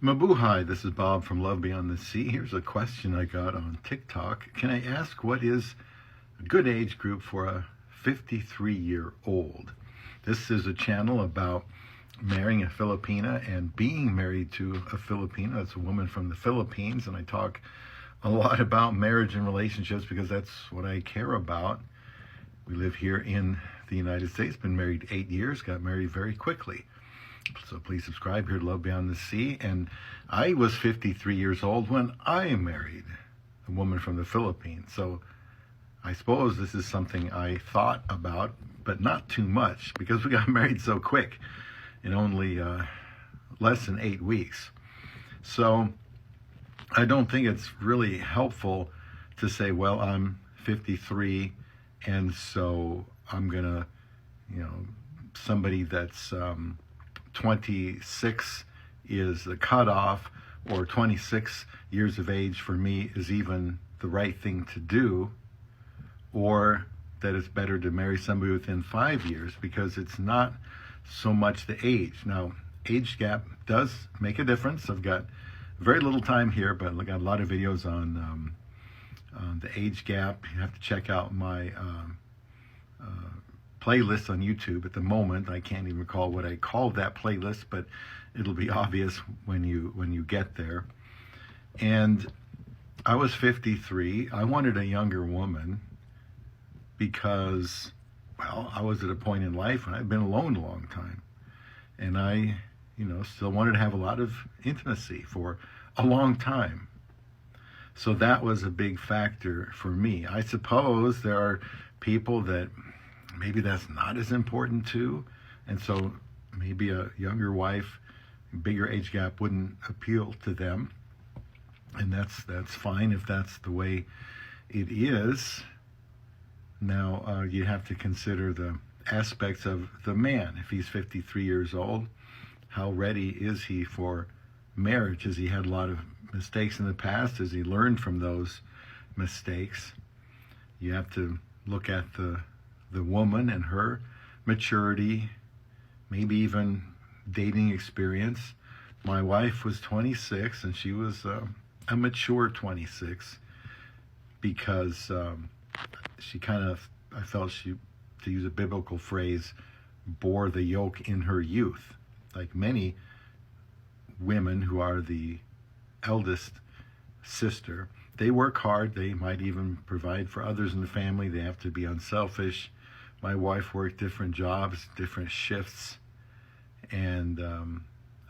Mabuhay, this is Bob from Love Beyond the Sea. Here's a question I got on Tik Tok. Can I ask what is a good age group for a 53-year-old? This is a channel about marrying a Filipina and being married to a Filipina. It's a woman from the Philippines, and I talk a lot about marriage and relationships because that's what I care about. We live here in the United States, been married 8 years, got married very quickly. So please subscribe here to Love Beyond the Sea. And I was 53 years old when I married a woman from the Philippines. So I suppose this is something I thought about, but not too much because we got married so quick in only less than 8 weeks. So I don't think it's really helpful to say, well, I'm 53 and so I'm going to, somebody that's 26 is the cutoff, or 26 years of age for me is even the right thing to do, or that it's better to marry somebody within 5 years because it's not so much the age. Now, age gap does make a difference. I've got very little time here, but I got a lot of videos on the age gap. You have to check out my playlist on YouTube. At the moment, I can't even recall what I called that playlist, but it'll be obvious when you get there. And I was 53. I wanted a younger woman because, well, I was at a point in life when I'd been alone a long time, and I, still wanted to have a lot of intimacy for a long time. So that was a big factor for me. I suppose there are people that maybe that's not as important to, and so maybe a younger wife, bigger age gap wouldn't appeal to them, and that's fine if that's the way it is. Now you have to consider the aspects of the man. If he's 53 years old, how ready is he for marriage? Has he had a lot of mistakes in the past? Has he learned from those mistakes? You have to look at the woman and her maturity, maybe even dating experience. My wife was 26 and she was a mature 26 because she kind of, I felt she, to use a biblical phrase, bore the yoke in her youth. Like many women who are the eldest sister, they work hard, they might even provide for others in the family, they have to be unselfish. My wife worked different jobs, different shifts, and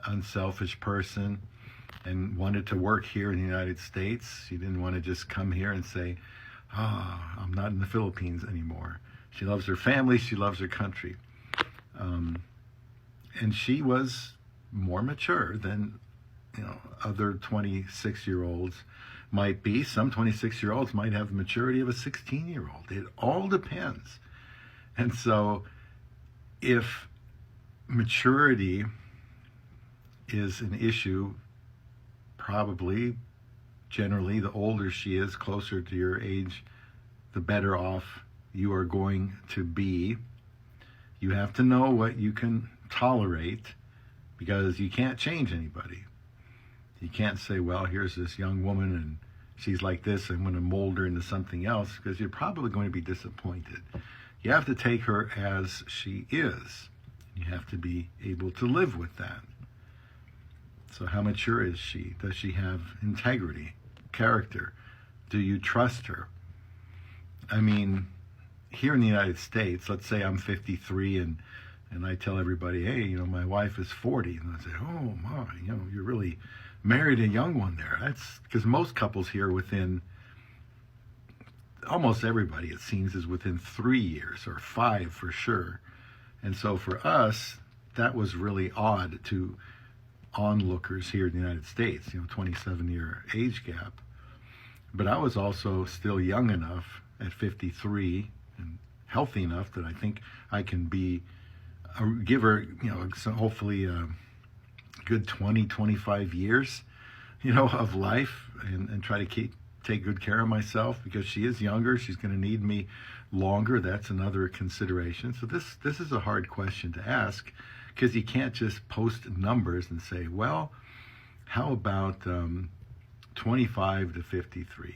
unselfish person, and wanted to work here in the United States. She didn't want to just come here and say, I'm not in the Philippines anymore. She loves her family, she loves her country. And she was more mature than other 26-year-olds might be. Some 26-year-olds might have the maturity of a 16-year-old. It all depends. And so if maturity is an issue, probably, generally, the older she is, closer to your age, the better off you are going to be. You have to know what you can tolerate because you can't change anybody. You can't say, well, here's this young woman and she's like this, I'm going to mold her into something else, because you're probably going to be disappointed. You have to take her as she is. You have to be able to live with that. So how mature is she? Does she have integrity, character? Do you trust her? I mean, here in the United States, let's say I'm 53 and I tell everybody, hey, my wife is 40. And I say, oh my, you're really married a young one there. That's because most couples here within, almost everybody it seems, is within 3 years or 5 for sure. And so for us, that was really odd to onlookers here in the United States, 27-year age gap. But I was also still young enough at 53 and healthy enough that I think I can give her, hopefully a good 20, 25 years, of life, and try to take good care of myself, because she is younger. She's going to need me longer. That's another consideration. So this is a hard question to ask, because you can't just post numbers and say, well, How about 25 to 53?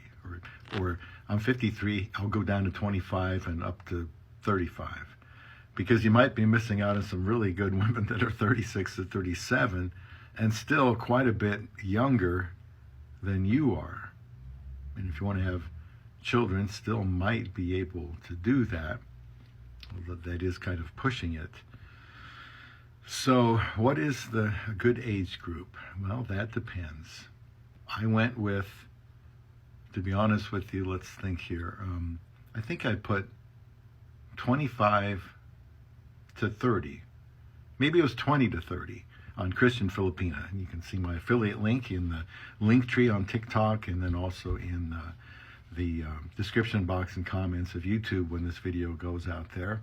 Or I'm 53, I'll go down to 25 and up to 35. Because you might be missing out on some really good women that are 36 to 37 and still quite a bit younger than you are. And if you want to have children, still might be able to do that. Although that is kind of pushing it. So what is the good age group? Well, that depends. I went with, to be honest with you, let's think here. I think I put 25 to 30. Maybe it was 20 to 30 on Christian Filipina. And you can see my affiliate link in the link tree on TikTok, and then also in the description box and comments of YouTube when this video goes out there.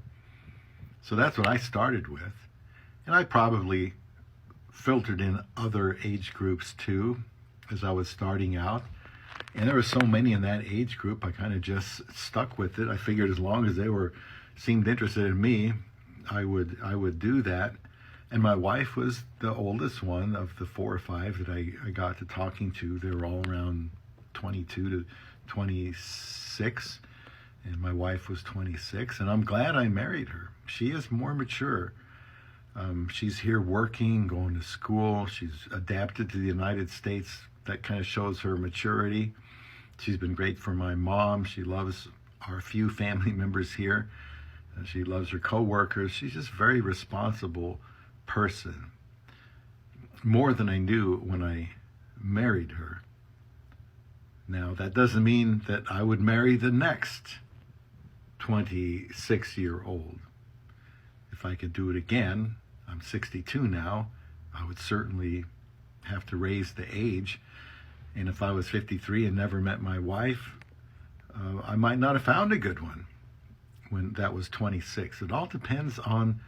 So that's what I started with. And I probably filtered in other age groups too as I was starting out. And there were so many in that age group, I kind of just stuck with it. I figured as long as they seemed interested in me, I would do that. And my wife was the oldest one of the 4 or 5 that I got to talking to. They were all around 22 to 26, and my wife was 26, and I'm glad I married her. She is more mature. She's here working, going to school. She's adapted to the United States. That kind of shows her maturity. She's been great for my mom. She loves our few family members here. She loves her co-workers. She's just a very responsible person. More than I knew when I married her. Now, that doesn't mean that I would marry the next 26-year-old. If I could do it again, I'm 62 now, I would certainly have to raise the age. And if I was 53 and never met my wife, I might not have found a good one when that was 26. It all depends on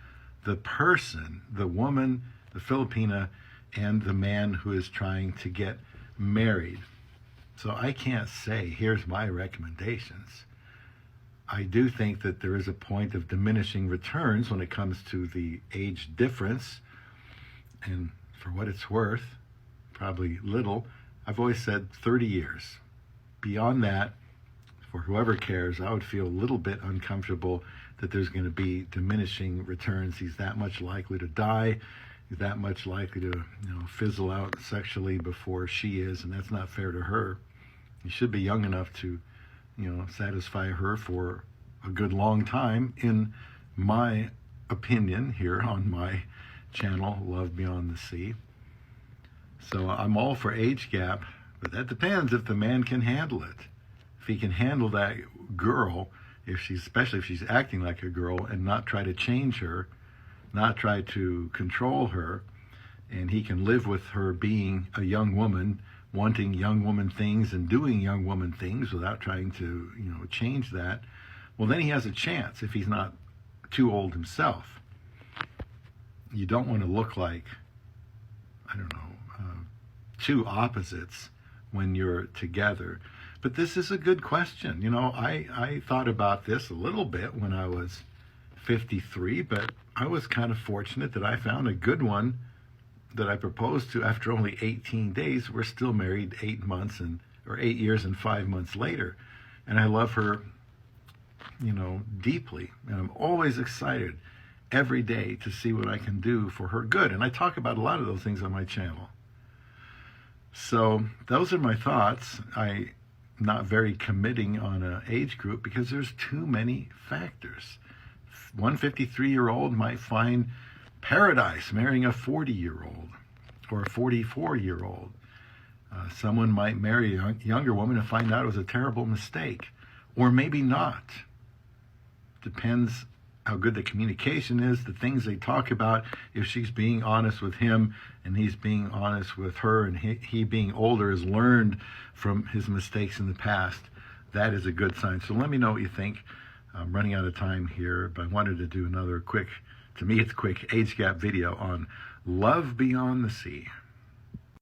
the person, the woman, the Filipina, and the man who is trying to get married. So I can't say, here's my recommendations. I do think that there is a point of diminishing returns when it comes to the age difference. And for what it's worth, probably little, I've always said 30 years. Beyond that, for whoever cares, I would feel a little bit uncomfortable that there's going to be diminishing returns. He's that much likely to die. He's that much likely to, fizzle out sexually before she is, and that's not fair to her. He should be young enough to, satisfy her for a good long time, in my opinion, here on my channel, Love Beyond the Sea. So I'm all for age gap, but that depends if the man can handle it. If he can handle that girl, especially if she's acting like a girl, and not try to change her, not try to control her, and he can live with her being a young woman, wanting young woman things and doing young woman things without trying to, change that, well, then he has a chance if he's not too old himself. You don't want to look like, two opposites when you're together. But this is a good question. I thought about this a little bit when I was 53, but I was kind of fortunate that I found a good one that I proposed to after only 18 days. We're still married 8 years and 5 months later. And I love her, deeply. And I'm always excited every day to see what I can do for her good. And I talk about a lot of those things on my channel. So those are my thoughts. I'm not very committing on an age group because there's too many factors. One 53-year-old might find paradise marrying a 40-year-old or a 44-year-old. Someone might marry a younger woman and find out it was a terrible mistake, or maybe not. Depends how good the communication is, the things they talk about. If she's being honest with him and he's being honest with her, and he being older has learned from his mistakes in the past, that is a good sign. So let me know what you think. I'm running out of time here, but I wanted to do another quick age gap video on Love Beyond the Sea.